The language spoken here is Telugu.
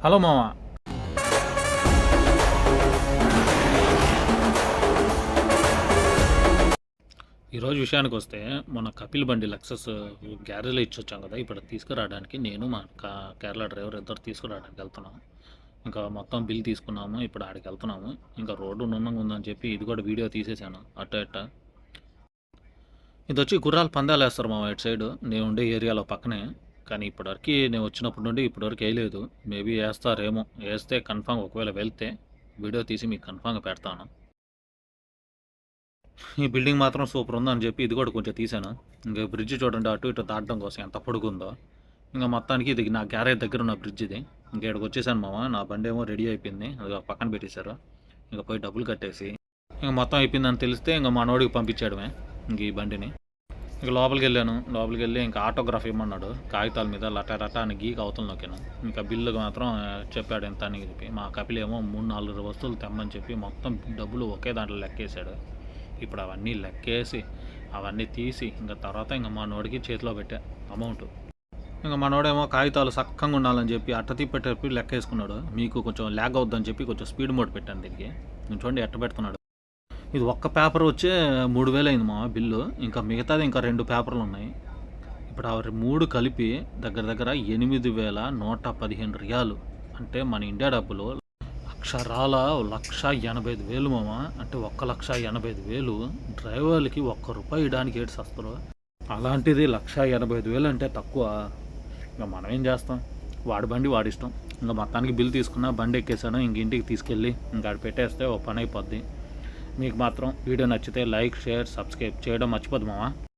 హలో మామ. ఈరోజు విషయానికి వస్తే మన కపిల్ బండి లెక్సస్ గ్యారేజ్లో ఇచ్చొచ్చాం కదా, ఇప్పుడు తీసుకురావడానికి నేను మా కేరళ డ్రైవర్ ఇద్దరు తీసుకురావడానికి వెళ్తున్నాం. ఇంకా మొత్తం బిల్ తీసుకున్నాము, ఇప్పుడు ఆడికి వెళ్తున్నాము. ఇంకా రోడ్డు నున్నంగా ఉందని చెప్పి ఇది కూడా వీడియో తీసేసాను అట్ట. ఇది వచ్చి గుర్రాలు పందాలు వేస్తారు మా ఇటు సైడ్, నేను ఉండే ఏరియాలో పక్కనే. కానీ ఇప్పటివరకు నేను వచ్చినప్పటి నుండి ఇప్పటివరకు వేయలేదు. మేబీ వేస్తారేమో, వేస్తే కన్ఫామ్ ఒకవేళ వెళ్తే వీడియో తీసి మీకు కన్ఫామ్గా పెడతాను. ఈ బిల్డింగ్ మాత్రం సూపర్ ఉందని చెప్పి ఇది కూడా కొంచెం తీసాను. ఇంకా బ్రిడ్జ్ చూడండి, అటు ఇటు దాటడం కోసం ఎంత పొడుగుందో. ఇంకా మొత్తానికి ఇది నా గ్యారేజ్ దగ్గర ఉన్న బ్రిడ్జ్ ఇది. ఇంకా ఇక్కడికి వచ్చేసాను మామ. నా బండి ఏమో రెడీ అయిపోయింది, అది పక్కన పెట్టేశారు. ఇంకా పోయి డబ్బులు కట్టేసి ఇంకా మొత్తం అయిపోయిందని తెలిస్తే ఇంకా మనోడికి పంపించాడమే ఇంక ఈ బండిని. ఇక లోపలికి వెళ్ళాను. లోపలికి వెళ్ళి ఇంకా ఆటోగ్రాఫ్ ఇమ్మన్నాడు, కాగితాల మీద లట అని గీక్ అవతల నొక్కాను. ఇంకా బిల్లు మాత్రం చెప్పాడు ఎంత అని చెప్పి. మా కపిల్ ఏమో 3-4 వస్తువులు తెమ్మని చెప్పి మొత్తం డబ్బులు ఒకే దాంట్లో లెక్కేశాడు. ఇప్పుడు అవన్నీ లెక్కేసి అవన్నీ తీసి ఇంకా తర్వాత ఇంకా మనోడికి చేతిలో పెట్టా అమౌంట్. ఇంకా మనోడేమో కాగితాలు సక్కంగా ఉండాలని చెప్పి అట్ట తిప్పేటప్పుడు లెక్క వేసుకున్నాడు. మీకు కొంచెం ల్యాగ్ అవుద్దని చెప్పి కొంచెం స్పీడ్ మోడ్ పెట్టాను దీనికి. నేను చూడండి ఎట్ట పెడుతున్నాడు. ఇది ఒక్క పేపర్ వచ్చే 3000 అయింది మా బిల్లు. ఇంకా మిగతాది ఇంకా 2 పేపర్లు ఉన్నాయి. ఇప్పుడు ఆ 3 కలిపి దగ్గర దగ్గర 8115 రియాలు, అంటే మన ఇండియా డబ్బులు అక్షరాల 1,85,000 మామ. అంటే 1,85,000 డ్రైవర్లకి ₹1 ఇవ్వడానికి ఏడ్స్ వస్తారు. అలాంటిది 1,85,000 అంటే తక్కువ. ఇంకా మనం ఏం చేస్తాం, వాడి బండి వాడిష్టం. ఇంకా మొత్తానికి బిల్ తీసుకున్నా, బండి ఎక్కేసాను. ఇంక ఇంటికి తీసుకెళ్ళి ఇంకా ఆడ పెట్టేస్తే ఓ పని అయిపోద్ది. మీకు మాత్రం వీడియో నచ్చితే లైక్, షేర్, సబ్స్క్రైబ్ చేయడం మర్చిపోద్దు మామ.